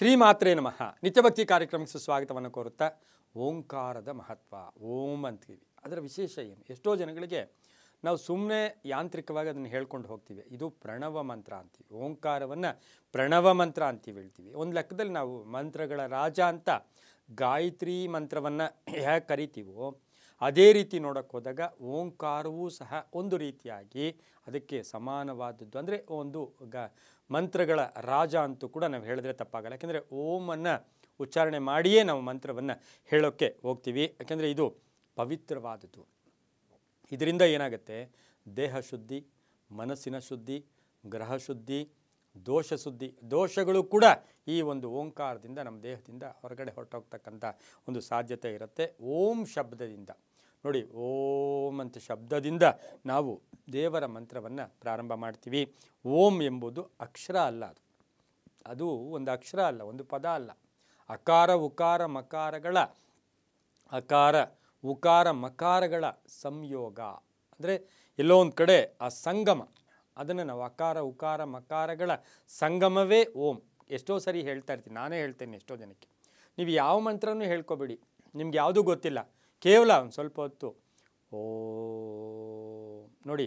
ಶ್ರೀಮಾತ್ರೇ ನಮಃ. ನಿತ್ಯಭಕ್ತಿ ಕಾರ್ಯಕ್ರಮಕ್ಕೆ ಸ್ವಾಗತವನ್ನು ಕೋರುತ್ತಾ ಓಂಕಾರದ ಮಹತ್ವ ಓಂ ಅಂತೀವಿ. ಅದರ ವಿಶೇಷ ಏನು? ಎಷ್ಟೋ ಜನಗಳಿಗೆ ನಾವು ಸುಮ್ಮನೆ ಯಾಂತ್ರಿಕವಾಗಿ ಅದನ್ನು ಹೇಳ್ಕೊಂಡು ಹೋಗ್ತೀವಿ. ಇದು ಪ್ರಣವ ಮಂತ್ರ ಅಂತೀವಿ. ಓಂಕಾರವನ್ನು ಪ್ರಣವ ಮಂತ್ರ ಅಂತೀವಿ ಹೇಳ್ತೀವಿ. ಒಂದು ಲೆಕ್ಕದಲ್ಲಿ ನಾವು ಮಂತ್ರಗಳ ರಾಜ ಅಂತ ಗಾಯತ್ರಿ ಮಂತ್ರವನ್ನು ಹೇಗೆ ಕರಿತೀವೋ ಅದೇ ರೀತಿ ನೋಡೋಕ್ಕೆ ಹೋದಾಗ ಓಂಕಾರವೂ ಸಹ ಒಂದು ರೀತಿಯಾಗಿ ಅದಕ್ಕೆ ಸಮಾನವಾದದ್ದು. ಅಂದರೆ ಒಂದು ಮಂತ್ರಗಳ ರಾಜ ಅಂತೂ ಕೂಡ ನಾವು ಹೇಳಿದ್ರೆ ತಪ್ಪಾಗಲ್ಲ. ಯಾಕೆಂದರೆ ಓಮನ್ನು ಉಚ್ಚಾರಣೆ ಮಾಡಿಯೇ ನಾವು ಮಂತ್ರವನ್ನು ಹೇಳೋಕ್ಕೆ ಹೋಗ್ತೀವಿ. ಯಾಕೆಂದರೆ ಇದು ಪವಿತ್ರವಾದದ್ದು. ಇದರಿಂದ ಏನಾಗುತ್ತೆ? ದೇಹ ಶುದ್ಧಿ, ಮನಸ್ಸಿನ ಶುದ್ಧಿ, ಗ್ರಹ ಶುದ್ಧಿ, ದೋಷ ಶುದ್ಧಿ, ದೋಷಗಳು ಕೂಡ ಈ ಒಂದು ಓಂಕಾರದಿಂದ ನಮ್ಮ ದೇಹದಿಂದ ಹೊರಗಡೆ ಹೊರಟೋಗ್ತಕ್ಕಂಥ ಒಂದು ಸಾಧ್ಯತೆ ಇರುತ್ತೆ. ಓಂ ಶಬ್ದದಿಂದ ನೋಡಿ, ಓಂ ಅಂತ ಶಬ್ದದಿಂದ ನಾವು ದೇವರ ಮಂತ್ರವನ್ನು ಪ್ರಾರಂಭ ಮಾಡ್ತೀವಿ. ಓಂ ಎಂಬುದು ಅಕ್ಷರ ಅಲ್ಲ, ಅದು ಒಂದು ಅಕ್ಷರ ಅಲ್ಲ, ಒಂದು ಪದ ಅಲ್ಲ. ಅಕಾರ ಉಕಾರ ಮಕಾರಗಳ ಅಕಾರ ಉಕಾರ ಮಕಾರಗಳ ಸಂಯೋಗ. ಅಂದರೆ ಎಲ್ಲೋ ಒಂದು ಕಡೆ ಆ ಸಂಗಮ, ಅದನ್ನು ನಾವು ಅಕಾರ ಉಕಾರ ಮಕಾರಗಳ ಸಂಗಮವೇ ಓಂ. ಎಷ್ಟೋ ಸರಿ ಹೇಳ್ತಾ ಇರ್ತೀನಿ, ನಾನೇ ಹೇಳ್ತೇನೆ ಎಷ್ಟೋ ಜನಕ್ಕೆ, ನೀವು ಯಾವ ಮಂತ್ರನೂ ಹೇಳ್ಕೊಬೇಡಿ, ನಿಮ್ಗೆ ಯಾವುದೂ ಗೊತ್ತಿಲ್ಲ, ಕೇವಲ ಒಂದು ಸ್ವಲ್ಪ ಹೊತ್ತು ಓ ನೋಡಿ,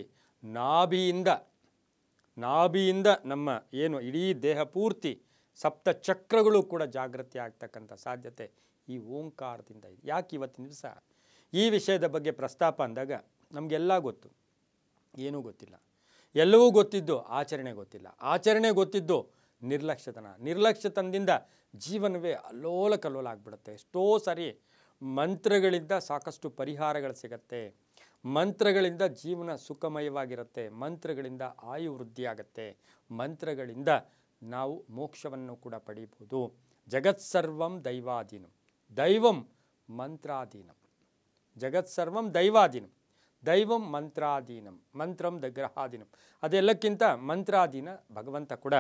ನಾಭಿಯಿಂದ ನಮ್ಮ ಏನು ಇಡೀ ದೇಹ ಪೂರ್ತಿ ಸಪ್ತ ಚಕ್ರಗಳು ಕೂಡ ಜಾಗೃತಿ ಆಗ್ತಕ್ಕಂಥ ಸಾಧ್ಯತೆ ಈ ಓಂಕಾರದಿಂದ ಇದೆ. ಯಾಕೆ ಇವತ್ತಿನ ದಿವಸ ಈ ವಿಷಯದ ಬಗ್ಗೆ ಪ್ರಸ್ತಾಪ ಅಂದಾಗ ನಮಗೆಲ್ಲ ಗೊತ್ತು, ಏನೂ ಗೊತ್ತಿಲ್ಲ. ಎಲ್ಲವೂ ಗೊತ್ತಿದ್ದು ಆಚರಣೆ ಗೊತ್ತಿಲ್ಲ. ಆಚರಣೆ ಗೊತ್ತಿದ್ದು ನಿರ್ಲಕ್ಷ್ಯತನದಿಂದ ಜೀವನವೇ ಅಲ್ಲೋಲ ಕಲ್ಲೋಲ ಆಗಿಬಿಡುತ್ತೆ. ಎಷ್ಟೋ ಸಾರಿ ಮಂತ್ರಗಳಿಂದ ಸಾಕಷ್ಟು ಪರಿಹಾರಗಳು ಸಿಗತ್ತೆ, ಮಂತ್ರಗಳಿಂದ ಜೀವನ ಸುಖಮಯವಾಗಿರುತ್ತೆ, ಮಂತ್ರಗಳಿಂದ ಆಯು ವೃದ್ಧಿಯಾಗತ್ತೆ, ಮಂತ್ರಗಳಿಂದ ನಾವು ಮೋಕ್ಷವನ್ನು ಕೂಡ ಪಡೀಬೋದು. ಜಗತ್ಸರ್ವಂ ದೈವಾಧೀನಂ, ದೈವಂ ಮಂತ್ರಾಧೀನಂ. ಜಗತ್ಸರ್ವಂ ದೈವಾಧೀನಂ, ದೈವಂ ಮಂತ್ರಾಧೀನಂ, ಮಂತ್ರಂ ಗ್ರಹಾಧೀನಂ. ಅದೆಲ್ಲಕ್ಕಿಂತ ಮಂತ್ರಾಧೀನ ಭಗವಂತ ಕೂಡ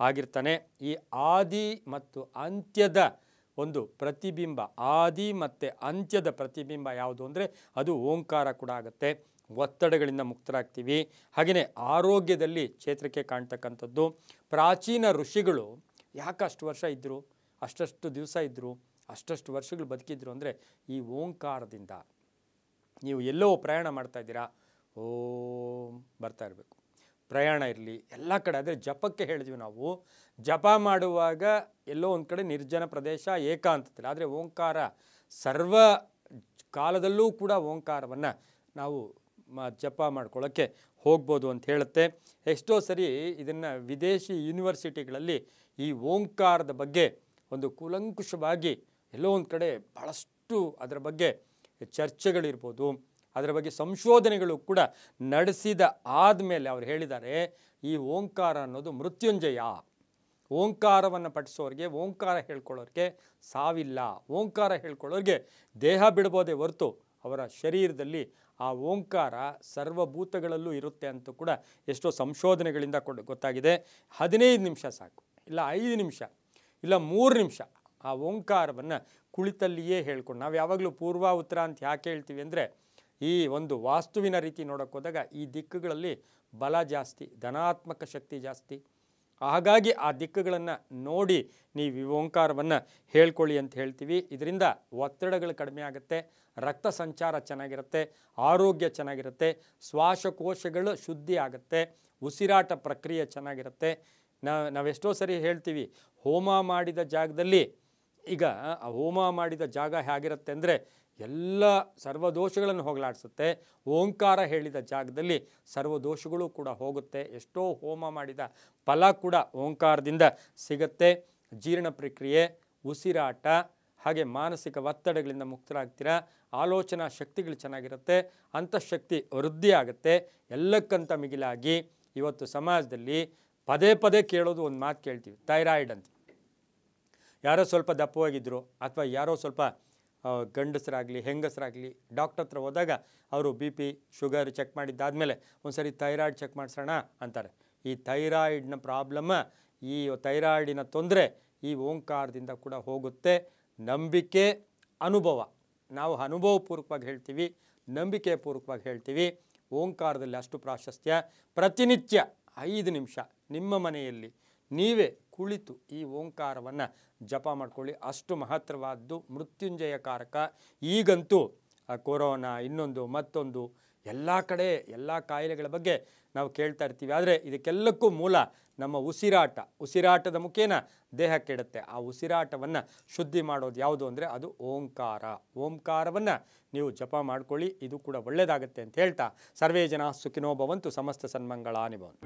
ಆಗಿರ್ತಾನೆ. ಈ ಆದಿ ಮತ್ತು ಅಂತ್ಯದ ಒಂದು ಪ್ರತಿಬಿಂಬ, ಆದಿ ಮತ್ತು ಅಂತ್ಯದ ಪ್ರತಿಬಿಂಬ ಯಾವುದು ಅಂದರೆ ಅದು ಓಂಕಾರ ಕೂಡ ಆಗುತ್ತೆ. ಒತ್ತಡಗಳಿಂದ ಮುಕ್ತರಾಗ್ತೀವಿ. ಹಾಗೆಯೇ ಆರೋಗ್ಯದಲ್ಲಿ ಚೇತರಿಕೆ ಕಾಣ್ತಕ್ಕಂಥದ್ದು. ಪ್ರಾಚೀನ ಋಷಿಗಳು ಯಾಕೆ ಅಷ್ಟು ವರ್ಷ ಇದ್ದರು, ಅಷ್ಟಷ್ಟು ದಿವಸ ಇದ್ದರು, ಅಷ್ಟಷ್ಟು ವರ್ಷಗಳು ಬದುಕಿದ್ರು ಅಂದರೆ ಈ ಓಂಕಾರದಿಂದ. ನೀವು ಎಲ್ಲೋ ಪ್ರಯಾಣ ಮಾಡ್ತಾ ಇದ್ದೀರಾ, ಓಂ ಬರ್ತಾ ಇರಬೇಕು. ಪ್ರಯಾಣ ಇರಲಿ ಎಲ್ಲ ಕಡೆ. ಆದರೆ ಜಪಕ್ಕೆ ಹೇಳಿದ್ವಿ ನಾವು, ಜಪ ಮಾಡುವಾಗ ಎಲ್ಲೋ ಒಂದು ಕಡೆ ನಿರ್ಜನ ಪ್ರದೇಶ, ಏಕಾಂತದಲ್ಲಿ. ಆದರೆ ಓಂಕಾರ ಸರ್ವ ಕಾಲದಲ್ಲೂ ಕೂಡ ಓಂಕಾರವನ್ನು ನಾವು ಜಪ ಮಾಡ್ಕೊಳ್ಳೋಕ್ಕೆ ಹೋಗ್ಬೋದು ಅಂತ ಹೇಳುತ್ತೆ. ಎಷ್ಟೋ ಸರಿ ಇದನ್ನು ವಿದೇಶಿ ಯೂನಿವರ್ಸಿಟಿಗಳಲ್ಲಿ ಈ ಓಂಕಾರದ ಬಗ್ಗೆ ಒಂದು ಕೂಲಂಕುಷವಾಗಿ ಎಲ್ಲೋ ಒಂದು ಕಡೆ ಭಾಳಷ್ಟು ಅದರ ಬಗ್ಗೆ ಚರ್ಚೆಗಳಿರ್ಬೋದು, ಅದರ ಬಗ್ಗೆ ಸಂಶೋಧನೆಗಳು ಕೂಡ ನಡೆಸಿದ ಆದಮೇಲೆ ಅವ್ರು ಹೇಳಿದ್ದಾರೆ, ಈ ಓಂಕಾರ ಅನ್ನೋದು ಮೃತ್ಯುಂಜಯ. ಓಂಕಾರವನ್ನು ಪಠಿಸೋರಿಗೆ, ಓಂಕಾರ ಹೇಳ್ಕೊಳ್ಳೋರಿಗೆ ಸಾವಿಲ್ಲ. ಓಂಕಾರ ಹೇಳ್ಕೊಳ್ಳೋರಿಗೆ ದೇಹ ಬಿಡ್ಬೋದೇ ಹೊರತು ಅವರ ಶರೀರದಲ್ಲಿ ಆ ಓಂಕಾರ ಸರ್ವಭೂತಗಳಲ್ಲೂ ಇರುತ್ತೆ ಅಂತ ಕೂಡ ಎಷ್ಟೋ ಸಂಶೋಧನೆಗಳಿಂದ ಗೊತ್ತಾಗಿದೆ. 15 ನಿಮಿಷ ಸಾಕು, ಇಲ್ಲ 5 ನಿಮಿಷ, ಇಲ್ಲ 3 ನಿಮಿಷ ಆ ಓಂಕಾರವನ್ನು ಕುಳಿತಲ್ಲಿಯೇ ಹೇಳ್ಕೊಂಡು. ನಾವು ಯಾವಾಗಲೂ ಪೂರ್ವ ಉತ್ತರ ಅಂತ ಯಾಕೆ ಹೇಳ್ತೀವಿ ಅಂದರೆ, ಈ ಒಂದು ವಾಸ್ತುವಿನ ರೀತಿ ನೋಡೋಕೆ ಹೋದಾಗ ಈ ದಿಕ್ಕುಗಳಲ್ಲಿ ಬಲ ಜಾಸ್ತಿ, ಧನಾತ್ಮಕ ಶಕ್ತಿ ಜಾಸ್ತಿ. ಹಾಗಾಗಿ ಆ ದಿಕ್ಕುಗಳನ್ನು ನೋಡಿ ನೀವು ಈ ಓಂಕಾರವನ್ನು ಹೇಳ್ಕೊಳ್ಳಿ ಅಂತ ಹೇಳ್ತೀವಿ. ಇದರಿಂದ ಒತ್ತಡಗಳು ಕಡಿಮೆ ಆಗುತ್ತೆ, ರಕ್ತ ಸಂಚಾರ ಚೆನ್ನಾಗಿರುತ್ತೆ, ಆರೋಗ್ಯ ಚೆನ್ನಾಗಿರುತ್ತೆ, ಶ್ವಾಸಕೋಶಗಳು ಶುದ್ಧಿ ಆಗುತ್ತೆ, ಉಸಿರಾಟ ಪ್ರಕ್ರಿಯೆ ಚೆನ್ನಾಗಿರುತ್ತೆ. ನಾವೆಷ್ಟೋ ಸರಿ ಹೇಳ್ತೀವಿ, ಹೋಮ ಮಾಡಿದ ಜಾಗದಲ್ಲಿ, ಈಗ ಆ ಹೋಮ ಮಾಡಿದ ಜಾಗ ಹೇಗಿರುತ್ತೆ ಅಂದರೆ ಎಲ್ಲ ಸರ್ವದೋಷಗಳನ್ನು ಹೋಗಲಾಡಿಸುತ್ತೆ. ಓಂಕಾರ ಹೇಳಿದ ಜಾಗದಲ್ಲಿ ಸರ್ವದೋಷಗಳು ಕೂಡ ಹೋಗುತ್ತೆ. ಎಷ್ಟೋ ಹೋಮ ಮಾಡಿದ ಫಲ ಕೂಡ ಓಂಕಾರದಿಂದ ಸಿಗುತ್ತೆ. ಜೀರ್ಣ ಪ್ರಕ್ರಿಯೆ, ಉಸಿರಾಟ, ಹಾಗೆ ಮಾನಸಿಕ ಒತ್ತಡಗಳಿಂದ ಮುಕ್ತರಾಗ್ತೀರಾ. ಆಲೋಚನಾ ಶಕ್ತಿಗಳು ಚೆನ್ನಾಗಿರುತ್ತೆ, ಅಂತಃಶಕ್ತಿ ವೃದ್ಧಿ ಆಗುತ್ತೆ. ಎಲ್ಲಕ್ಕಂತ ಮಿಗಿಲಾಗಿ ಇವತ್ತು ಸಮಾಜದಲ್ಲಿ ಪದೇ ಪದೇ ಕೇಳೋದು ಒಂದು ಮಾತು ಕೇಳ್ತೀವಿ, ಥೈರಾಯ್ಡ್ ಅಂತ. ಯಾರೋ ಸ್ವಲ್ಪ ದಪ್ಪವಾಗಿದ್ದರು ಅಥವಾ ಯಾರೋ ಸ್ವಲ್ಪ ಗಂಡಸರಾಗಲಿ ಹೆಂಗಸರಾಗಲಿ ಡಾಕ್ಟರ್ ಹತ್ರ ಹೋದಾಗ ಅವರು BP ಶುಗರ್ ಚೆಕ್ ಮಾಡಿದ್ದಾದಮೇಲೆ ಒಂದು ಸರಿ ಥೈರಾಯ್ಡ್ ಚೆಕ್ ಮಾಡಿಸೋಣ ಅಂತಾರೆ. ಈ ಥೈರಾಯ್ಡ್ನ ಪ್ರಾಬ್ಲಮ್ಮ, ಈ ಥೈರಾಯ್ಡಿನ ತೊಂದರೆ ಈ ಓಂಕಾರದಿಂದ ಕೂಡ ಹೋಗುತ್ತೆ. ನಂಬಿಕೆ, ಅನುಭವ, ನಾವು ಅನುಭವಪೂರ್ವಕವಾಗಿ ಹೇಳ್ತೀವಿ, ನಂಬಿಕೆ ಪೂರ್ವಕವಾಗಿ ಹೇಳ್ತೀವಿ. ಓಂಕಾರದಲ್ಲಿ ಅಷ್ಟು ಪ್ರಾಶಸ್ತ್ಯ. ಪ್ರತಿನಿತ್ಯ 5 ನಿಮಿಷ ನಿಮ್ಮ ಮನೆಯಲ್ಲಿ ನೀವೇ ಕುಳಿತು ಈ ಓಂಕಾರವನ್ನು ಜಪ ಮಾಡ್ಕೊಳ್ಳಿ. ಅಷ್ಟು ಮಹತ್ತರವಾದ್ದು, ಮೃತ್ಯುಂಜಯಕಾರಕ. ಈಗಂತೂ ಕೊರೋನಾ, ಇನ್ನೊಂದು ಮತ್ತೊಂದು ಎಲ್ಲ ಕಡೆ ಎಲ್ಲ ಕಾಯಿಲೆಗಳ ಬಗ್ಗೆ ನಾವು ಕೇಳ್ತಾ ಇರ್ತೀವಿ. ಆದರೆ ಇದಕ್ಕೆಲ್ಲಕ್ಕೂ ಮೂಲ ನಮ್ಮ ಉಸಿರಾಟದ ಮುಖೇನ ದೇಹ ಕೆಡುತ್ತೆ. ಆ ಉಸಿರಾಟವನ್ನು ಶುದ್ಧಿ ಮಾಡೋದು ಯಾವುದು ಅಂದರೆ ಅದು ಓಂಕಾರ. ಓಂಕಾರವನ್ನು ನೀವು ಜಪ ಮಾಡ್ಕೊಳ್ಳಿ, ಇದು ಕೂಡ ಒಳ್ಳೆಯದಾಗುತ್ತೆ ಅಂತ ಹೇಳ್ತಾ, ಸರ್ವೇ ಜನ ಸುಖಿನೋ ಭವಂತು, ಸಮಸ್ತ ಸನ್ಮಂಗಳಾನಿ ಭವಂತು.